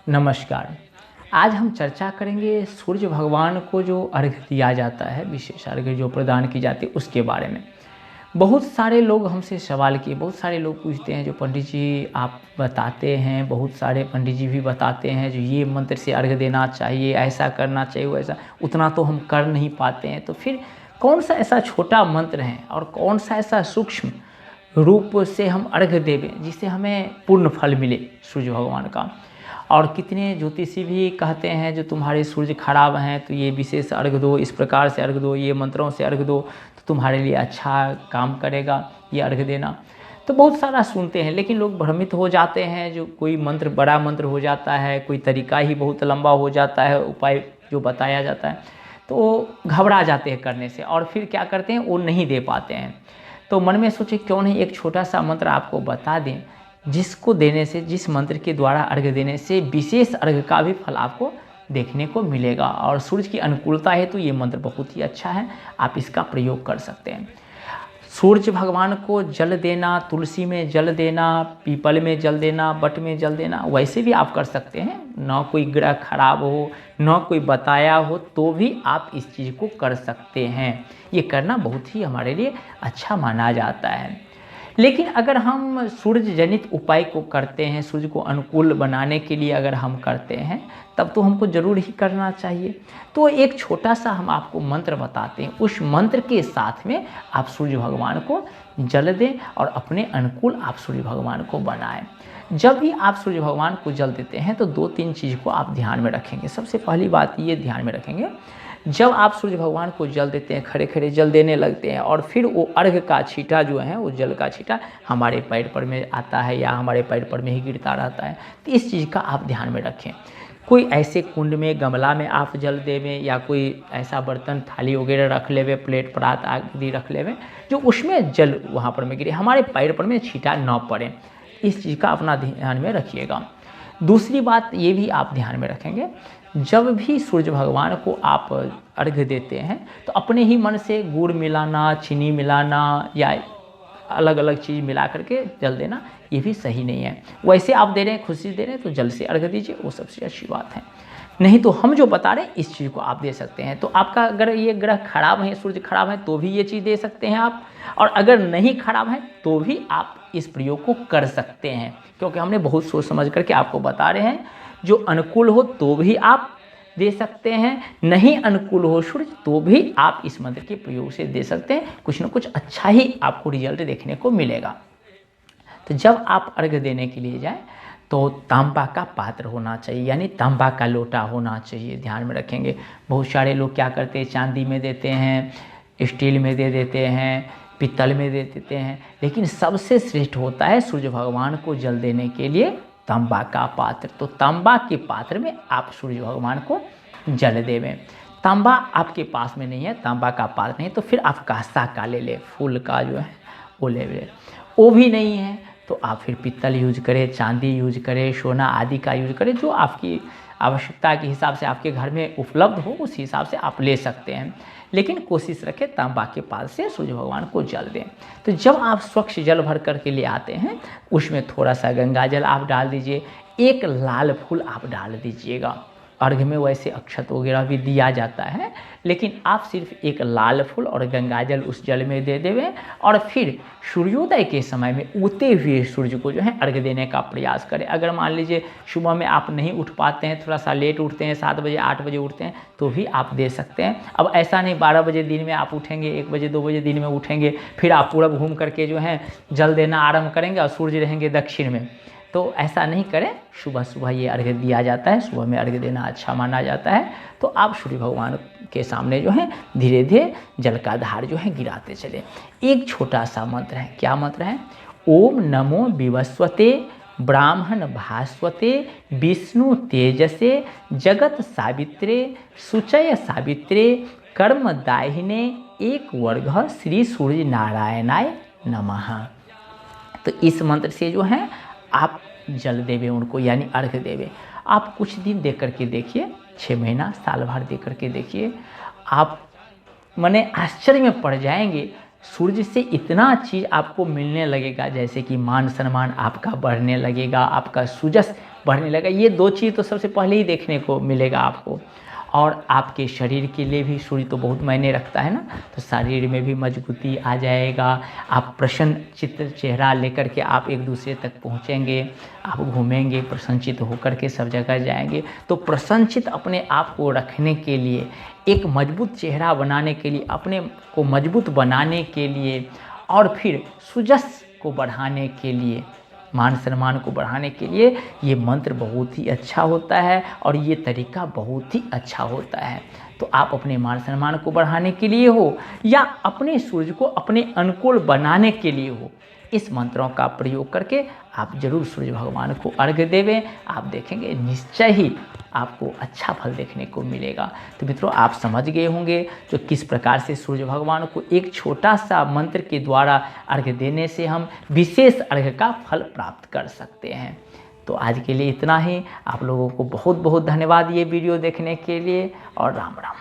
नमस्कार। आज हम चर्चा करेंगे सूर्य भगवान को जो अर्घ्य दिया जाता है, विशेष अर्घ्य जो प्रदान की जाती है उसके बारे में। बहुत सारे लोग हमसे सवाल किए, बहुत सारे लोग पूछते हैं जो पंडित जी आप बताते हैं, बहुत सारे पंडित जी भी बताते हैं जो ये मंत्र से अर्घ्य देना चाहिए, ऐसा करना चाहिए, वैसा उतना तो हम कर नहीं पाते हैं। तो फिर कौन सा ऐसा छोटा मंत्र है और कौन सा ऐसा सूक्ष्म रूप से हम अर्घ्य देवें जिससे हमें पूर्ण फल मिले सूर्य भगवान का। और कितने ज्योतिषी भी कहते हैं जो तुम्हारे सूर्य खराब हैं तो ये विशेष अर्घ्य दो, इस प्रकार से अर्घ्य दो, ये मंत्रों से अर्घ्य दो तो तुम्हारे लिए अच्छा काम करेगा ये अर्घ्य देना। तो बहुत सारा सुनते हैं, लेकिन लोग भ्रमित हो जाते हैं। जो कोई मंत्र बड़ा मंत्र हो जाता है, कोई तरीका ही बहुत लंबा हो जाता है, उपाय जो बताया जाता है, तो घबरा जाते हैं करने से और फिर क्या करते हैं, वो नहीं दे पाते हैं। तो मन में सोचे क्यों नहीं एक छोटा सा मंत्र आपको बता दें जिसको देने से, जिस मंत्र के द्वारा अर्घ्य देने से विशेष अर्घ्य का भी फल आपको देखने को मिलेगा। और सूर्य की अनुकूलता है तो ये मंत्र बहुत ही अच्छा है, आप इसका प्रयोग कर सकते हैं। सूर्य भगवान को जल देना, तुलसी में जल देना, पीपल में जल देना, बट में जल देना, वैसे भी आप कर सकते हैं। ना कोई ग्रह खराब हो, ना कोई बताया हो, तो भी आप इस चीज़ को कर सकते हैं। ये करना बहुत ही हमारे लिए अच्छा माना जाता है। लेकिन अगर हम सूर्य जनित उपाय को करते हैं, सूर्य को अनुकूल बनाने के लिए अगर हम करते हैं, तब तो हमको ज़रूर ही करना चाहिए। तो एक छोटा सा हम आपको मंत्र बताते हैं, उस मंत्र के साथ में आप सूर्य भगवान को जल दें और अपने अनुकूल आप सूर्य भगवान को बनाएं। जब भी आप सूर्य भगवान को जल देते हैं तो 2-3 चीज़ को आप ध्यान में रखेंगे। सबसे पहली बात ये ध्यान में रखेंगे, जब आप सूर्य भगवान को जल देते हैं, खड़े खड़े जल देने लगते हैं और फिर वो अर्घ्य का छींटा जो है, वो जल का छींटा हमारे पैर पर में आता है या हमारे पैर पर में ही गिरता रहता है, तो इस चीज़ का आप ध्यान में रखें। कोई ऐसे कुंड में, गमला में आप जल देवें या कोई ऐसा बर्तन, थाली वगैरह रख लेवे, प्लेट परात आदि रख लेवे जो उसमें जल वहाँ पर में गिरे, हमारे पैर पर में छींटा न पड़े। इस चीज़ का अपना ध्यान में रखिएगा। दूसरी बात ये भी आप ध्यान में रखेंगे, जब भी सूर्य भगवान को आप अर्घ्य देते हैं तो अपने ही मन से गुड़ मिलाना, चीनी मिलाना या अलग अलग चीज़ मिला करके जल देना ये भी सही नहीं है। वैसे आप दे रहे हैं, खुशी दे रहे हैं तो जल से अर्घ्य दीजिए, वो सबसे अच्छी बात है। नहीं तो हम जो बता रहे हैं इस चीज़ को आप दे सकते हैं। तो आपका अगर ये ग्रह खराब है, सूर्य खराब है, तो भी ये चीज़ दे सकते हैं आप, और अगर नहीं खराब है तो भी आप इस प्रयोग को कर सकते हैं, क्योंकि हमने बहुत सोच समझ करके आपको बता रहे हैं। जो अनुकूल हो तो भी आप दे सकते हैं, नहीं अनुकूल हो सूर्य तो भी आप इस मंत्र के प्रयोग से दे सकते हैं। कुछ ना कुछ अच्छा ही आपको रिजल्ट देखने को मिलेगा। तो जब आप अर्घ्य देने के लिए जाएं तो तांबा का पात्र होना चाहिए, यानी तांबा का लोटा होना चाहिए, ध्यान में रखेंगे। बहुत सारे लोग क्या करते हैं, चांदी में देते हैं, स्टील में दे देते हैं, पीतल में दे देते हैं, लेकिन सबसे श्रेष्ठ होता है सूर्य भगवान को जल देने के लिए तांबा का पात्र। तो तांबा के पात्र में आप सूर्य भगवान को जल देवें। तांबा आपके पास में नहीं है, तांबा का पात्र नहीं, तो फिर आप कांसा का ले लें, फूल का जो है वो ले लें। वो भी नहीं है तो आप फिर पीतल यूज करें, चांदी यूज करें, सोना आदि का यूज करें, जो आपकी आवश्यकता के हिसाब से आपके घर में उपलब्ध हो उस हिसाब से आप ले सकते हैं। लेकिन कोशिश रखें तांबा के पास से सूर्य भगवान को जल दें। तो जब आप स्वच्छ जल भर करके ले आते हैं, उसमें थोड़ा सा गंगा जल आप डाल दीजिए, एक लाल फूल आप डाल दीजिएगा। अर्घ्य में वैसे अक्षत वगैरह भी दिया जाता है, लेकिन आप सिर्फ एक लाल फूल और गंगा जल उस जल में दे देवें और फिर सूर्योदय के समय में उगते हुए सूर्य को जो है अर्घ्य देने का प्रयास करें। अगर मान लीजिए सुबह में आप नहीं उठ पाते हैं, थोड़ा सा लेट उठते हैं, 7 बजे 8 बजे उठते हैं, तो भी आप दे सकते हैं। अब ऐसा नहीं 12 बजे दिन में आप उठेंगे, 1 बजे 2 बजे दिन में उठेंगे, फिर आप पूरब घूम करके जो है जल देना आरंभ करेंगे और सूर्य रहेंगे दक्षिण में, तो ऐसा नहीं करें। सुबह सुबह ये अर्घ्य दिया जाता है, सुबह में अर्घ्य देना अच्छा माना जाता है। तो आप सूर्य भगवान के सामने जो है धीरे धीरे जल का धार जो है गिराते चले। एक छोटा सा मंत्र है, क्या मंत्र है? ओम नमो विवस्वते ब्राह्मण भास्वते विष्णु तेजसे जगत सावित्रे सुचय सावित्रे कर्म दाहिने एक वर्ग श्री सूर्य नारायणाय नमः। तो इस मंत्र से जो है आप जल देवे उनको, यानी अर्घ्य देवे। आप कुछ दिन दे करके देखिए, 6 महीना साल भर दे करके देखिए, आप माने आश्चर्य में पड़ जाएंगे। सूर्य से इतना चीज़ आपको मिलने लगेगा, जैसे कि मान सम्मान आपका बढ़ने लगेगा, आपका सुजस बढ़ने लगा। ये 2 चीज़ तो सबसे पहले ही देखने को मिलेगा आपको। और आपके शरीर के लिए भी सूर्य तो बहुत मायने रखता है ना, तो शरीर में भी मजबूती आ जाएगा। आप प्रसन्नचित्त चेहरा लेकर के आप एक दूसरे तक पहुँचेंगे, आप घूमेंगे प्रसन्नचित्त होकर के, सब जगह जाएंगे। तो प्रसन्नचित्त अपने आप को रखने के लिए, एक मजबूत चेहरा बनाने के लिए, अपने को मजबूत बनाने के लिए और फिर सुजस को बढ़ाने के लिए, मान सम्मान को बढ़ाने के लिए ये मंत्र बहुत ही अच्छा होता है और ये तरीका बहुत ही अच्छा होता है। तो आप अपने मान सम्मान को बढ़ाने के लिए हो या अपने सूर्य को अपने अनुकूल बनाने के लिए हो, इस मंत्रों का प्रयोग करके आप जरूर सूर्य भगवान को अर्घ्य देवें। आप देखेंगे निश्चय ही आपको अच्छा फल देखने को मिलेगा। तो मित्रों, आप समझ गए होंगे जो किस प्रकार से सूर्य भगवान को एक छोटा सा मंत्र के द्वारा अर्घ्य देने से हम विशेष अर्घ्य का फल प्राप्त कर सकते हैं। तो आज के लिए इतना ही। आप लोगों को बहुत बहुत धन्यवाद ये वीडियो देखने के लिए, और राम राम।